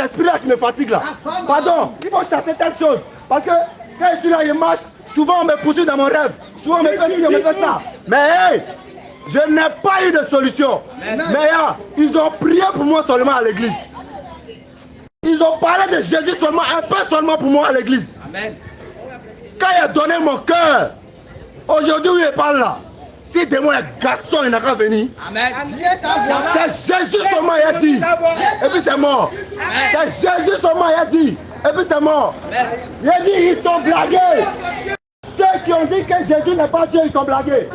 l'esprit là qui me fatigue là. Pardon, il faut chasser telle chose. Parce que quand je suis là, je marche, souvent on me poursuit dans mon rêve. Souvent on me fait ci, on me fait ça. Mais hey, je n'ai pas eu de solution. Mais ils ont prié pour moi seulement à l'église. Ils ont parlé de Jésus seulement, un peu seulement pour moi à l'église. Quand il a donné mon cœur, aujourd'hui où il parle là, si demain un garçon il n'a qu'à venir, c'est Jésus seulement il a dit, et puis c'est mort. C'est Jésus seulement il a dit, et puis c'est mort. Il a dit, ils t'ont blagué. Ceux qui ont dit que Jésus n'est pas Dieu, ils t'ont blagué.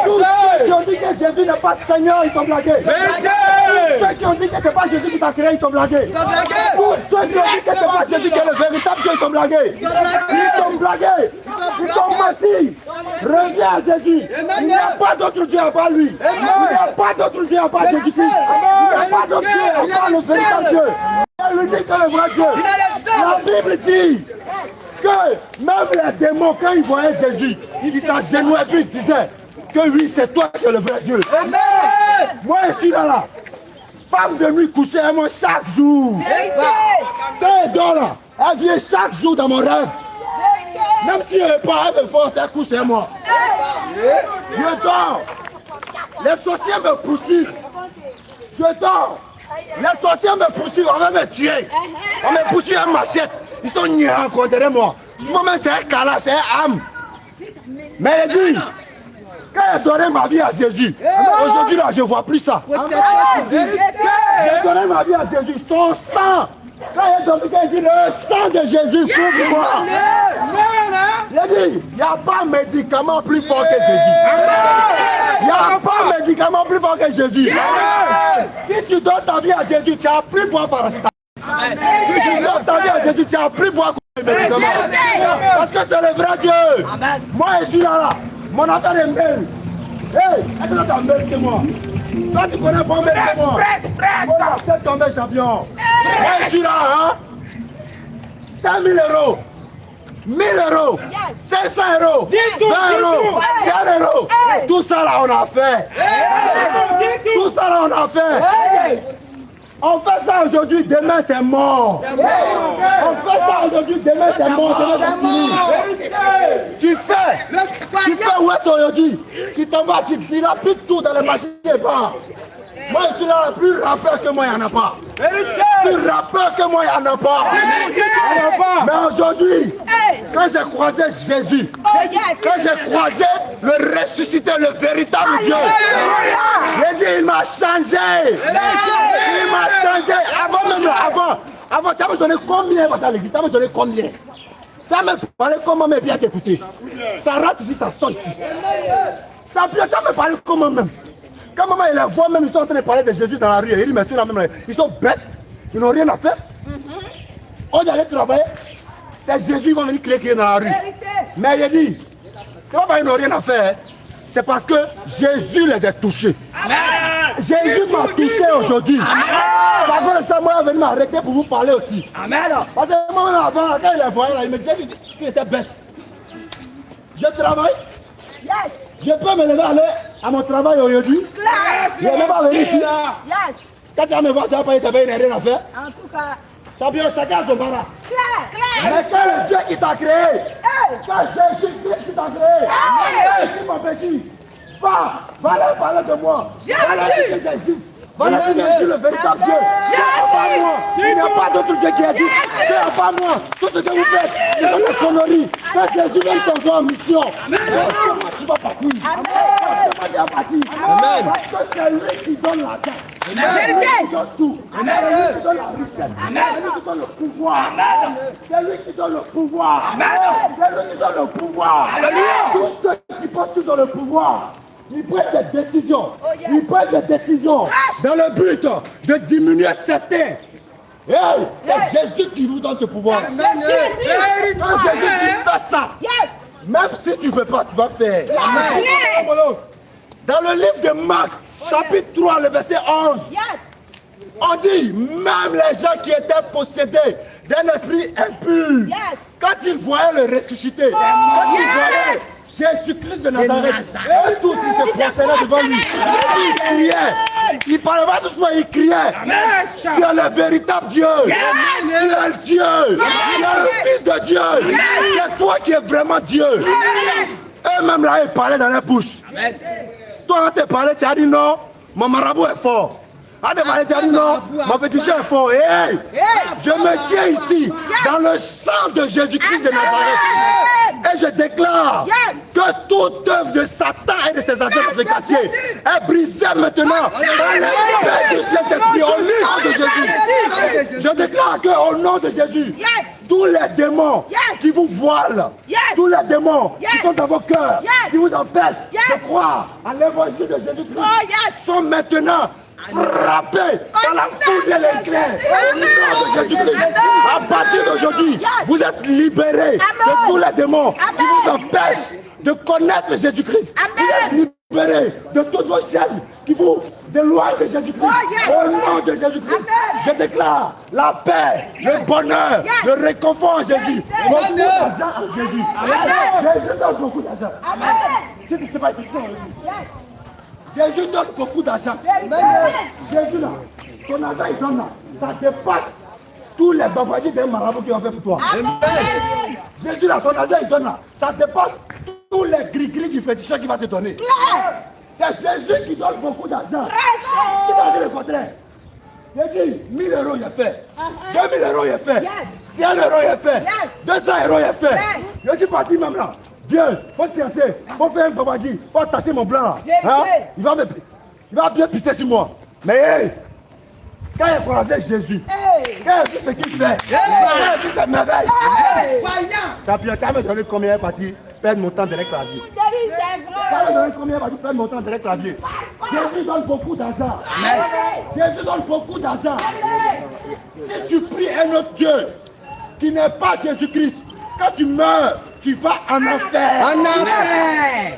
Tous ceux qui ont dit que Jésus n'est pas Seigneur, ils t'ont blagué. Tous ceux qui ont dit que ce n'est pas Jésus qui t'a créé, ils t'ont blagué. Tous ceux qui ont dit que ce n'est pas Jésus qui est le véritable Dieu, ils t'ont blagué. Ils t'ont blagué. Ils t'ont menti. Reviens à Jésus. Il n'y a pas d'autre Dieu à part lui. Il n'y a pas d'autre Dieu à part Jésus-Christ. Il n'y a pas d'autre Dieu à part le véritable Dieu. Il est l'unique et le vrai Dieu. La Bible dit que même les démons, quand ils voyaient Jésus, ils s'agenouillaient et puis ils disaient que oui, c'est toi qui es le vrai Dieu. Amen. Moi, je suis là. Femme de nuit couchée avec moi chaque jour. Quand elle dort là, elle vient chaque jour dans mon rêve. Même si elle n'est pas, elle me force, elle couche avec moi. Je dors. Les sorciers me poursuivent. Je dors. Les sorciers me poursuivent, on va me tuer. On me poursuit à machette. Ils sont niais contre moi. Souvent même c'est un calage, c'est un âme. Mais lui, quand il a donné ma vie à Jésus, aujourd'hui là je ne vois plus ça. J'ai donné ma vie à Jésus, son sang. Quand il dit le sang de Jésus couvre moi. Il a dit, il n'y a pas de médicament plus fort que Jésus. Il n'y a pas de médicament plus fort que Jésus. Si tu donnes ta vie à Jésus, tu n'as plus boire par la. Si tu donnes ta vie à Jésus, tu n'as plus boire comme les médicaments. Parce que c'est le vrai Dieu. Moi je suis là. Mon affaire est belle. Hey, est-ce que tu as belle que moi? Toi tu connais pas belle que moi. Voilà, c'est tombé champion. Moi je suis là, hein. 5 000 euros. 1 000 euros, 500 euros, 20 euros, 100 euros. Tout ça là on a fait. Tout ça là on a fait. On fait ça aujourd'hui, demain c'est mort. On fait ça aujourd'hui, demain c'est mort. Demain c'est fini. Tu fais où est-ce aujourd'hui? Tu t'en vas, tu dilapides tout dans les maquillettes. Moi je suis là, plus rappeur que moi il n'y en a pas. Plus rappeur que moi il n'y en a pas. Mais aujourd'hui, quand j'ai croisé Jésus, quand j'ai croisé le ressuscité, le véritable Dieu, j'ai dit il m'a changé. Il m'a changé. Avant, tu as me donné combien à l'église? Tu as me donné combien? Tu as me parlé comment mais bien t'écouter. Ça rate ici, ça sort ici. Ça tu as me parlé comment même? Quand maman et la voix même, ils sont en train de parler de Jésus dans la rue. Il dit, mais ils sont bêtes, ils n'ont rien à faire. On est allé travailler, c'est Jésus qui va venir crier dans la rue. Mais il dit, c'est pas parce qu'ils n'ont rien à faire, c'est parce que Jésus les a touchés. Jésus m'a touché aujourd'hui. Ça veut ça, moi, je vais m'arrêter pour vous parler aussi. Parce que moi, avant, quand il les voyait, il me disait qu'il était bête. Je travaille. Je peux me lever aller à mon travail aujourd'hui. Je ne vais même pas venir ici. Quand tu vas me voir, tu vas pas dire qu'il n'y a rien à faire. En tout cas. Champion, chacun a son bara. Mais quand le Dieu qui t'a créé, quand Jésus-Christ qui t'a créé, qui m'empêche, va leur parler de moi. Va leur dire que j'existe. Va leur dire que je suis le véritable Dieu. Il n'y a pas d'autre Dieu qui existe. Il n'y a pas moi. Tout ce que vous faites, c'est des conneries. Quand Jésus vient t'envoyer en mission, tu vas partir. Tu vas partir. Parce que c'est lui qui donne l'argent. C'est lui qui donne tout. C'est lui qui donne la richesse. C'est lui qui donne le pouvoir. C'est lui qui donne le pouvoir. C'est lui qui donne le pouvoir. Tous ceux qui pensent tout dans le pouvoir, ils prennent des décisions. Ils prennent des décisions dans le but de diminuer certains. Hey, c'est Jésus qui vous donne ce pouvoir. Quand Jésus dit fais ça, même si tu ne veux pas, tu vas faire. Dans le livre de Marc, chapitre 3, le verset 11, on dit, même les gens qui étaient possédés d'un esprit impur, quand ils voyaient le ressuscité, quand ils voyaient Jésus-Christ de Nazareth. Et tous ils se prosternaient devant lui. Il criait. Il parlait pas doucement, il criait. Tu es le véritable Dieu. Tu es le Dieu. Tu es le Fils de Dieu. C'est toi qui es vraiment Dieu. Eux-mêmes là, ils parlaient dans leur bouche. Toi, quand tu parlais, tu as dit non, mon marabout est fort. Quand tu parlais, tu as dit non, mon féticheur est fort. Hey, je me tiens ici, dans le sang de Jésus-Christ de Nazareth. Et je déclare que toute œuvre de Satan et de ses agents dans ce quartier est brisée maintenant par l'esprit du Saint-Esprit au nom de Jésus. Je déclare qu'au nom de Jésus, tous les démons qui vous voilent, tous les démons qui sont dans vos cœurs, qui vous empêchent de croire à l'évangile de Jésus-Christ, sont maintenant frappés par la foudre de l'éclair au nom de Jésus-Christ. À partir d'aujourd'hui, vous êtes libérés de tous les démons qui vous empêchent de connaître Jésus-Christ. Vous êtes libérés de toutes vos chaînes qui vous éloignent de Jésus-Christ. Au nom de Jésus-Christ, je déclare la paix, le bonheur, le réconfort en Jésus. Beaucoup d'argent en Jésus. Jésus donne beaucoup d'argent. C'est ce qui se passe ici. Jésus donne beaucoup d'argent. Jésus là, ton argent il donne là, ça dépasse tous les babadis des marabouts qui ont fait pour toi. Jésus là, son argent il donne là, ça dépasse tous les gris-gris du féticheur qui va te donner. C'est Jésus qui donne beaucoup d'argent. Tu vas dire le contraire. J'ai dit 1000 euros il a fait, 2000 euros il a fait, 100 euros il a fait, 200 euros il a fait. Je suis parti même là. Dieu, faut se casser, faut faire un babadi, faut attacher mon blanc là. Hein? Il va bien pisser sur moi. Mais hey, quand il a croisé Jésus, quand il a vu ce qu'il fait, quand il a vu ses merveilles, ça me donné combien parti perdre mon temps de les claviers. Ça me donné combien parti perdre mon temps de les claviers. Jésus donne beaucoup d'argent. Jésus donne beaucoup d'argent. Si tu pries un autre Dieu qui n'est pas Jésus-Christ, quand tu meurs, tu vas en enfer. En enfer.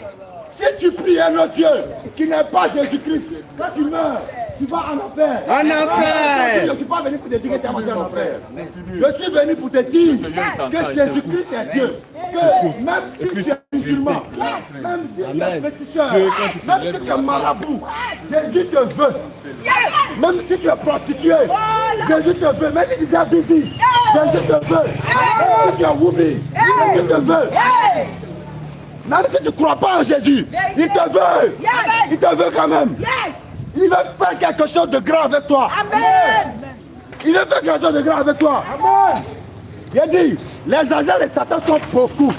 Si tu pries un autre Dieu qui n'est pas Jésus-Christ, quand tu meurs, tu vas en enfer. En enfer. Je ne suis pas venu pour te dire que tu es mangé en enfer. Je suis venu pour te dire que Jésus-Christ est Dieu. Que même si tu es musulman, même si tu es féticheur, même si tu es marabout, Jésus te veut. Même si tu es prostitué, Jésus te veut. Même si tu es busy, Jésus te veut. Même si tu es woubi, Jésus te veut. Même si tu ne crois pas en Jésus, il te veut. Il te veut quand même. Il veut faire quelque chose de grand avec toi. Amen. Il veut faire quelque chose de grand avec toi. Amen. Il a dit, les agents de Satan sont beaucoup.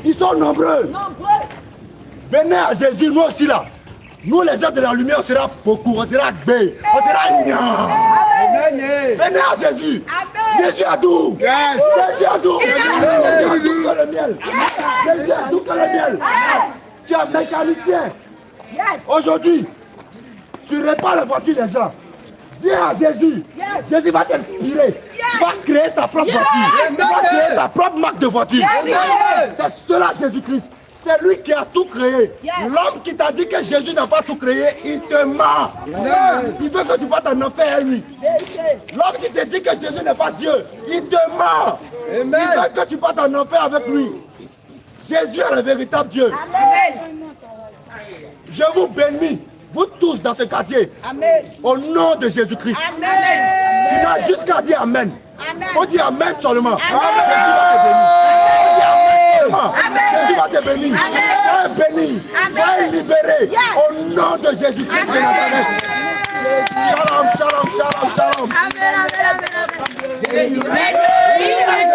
Ils sont nombreux. Venez à Jésus, nous aussi là. Nous les gens de la lumière, on sera beaucoup. On sera bé. On sera gna. Venez à Jésus. Amen. Jésus a doux. Jésus a doux. Jésus a doux que le miel. Jésus a doux que le miel. Tu es mécanicien. Aujourd'hui, tu répares la voiture des gens. Viens à Jésus. Jésus va t'inspirer. Tu vas créer ta propre voiture. Tu vas créer ta propre marque de voiture. C'est cela Jésus-Christ. C'est lui qui a tout créé. L'homme qui t'a dit que Jésus n'a pas tout créé, il te ment. Il veut que tu vas en enfer lui. L'homme qui te dit que Jésus n'est pas Dieu, il te ment. Il veut que tu vas en enfer avec lui. Jésus est le véritable Dieu. Je vous bénis. Vous tous dans ce quartier, amen. Au nom de Jésus-Christ. Tu n'as juste qu'à dire Amen. On dit Amen seulement. Jésus va te bénir. Sois béni. Sois libéré. Au nom de Jésus-Christ de Nazareth. Shalom, shalom, shalom, shalom. Amen, amen, amen.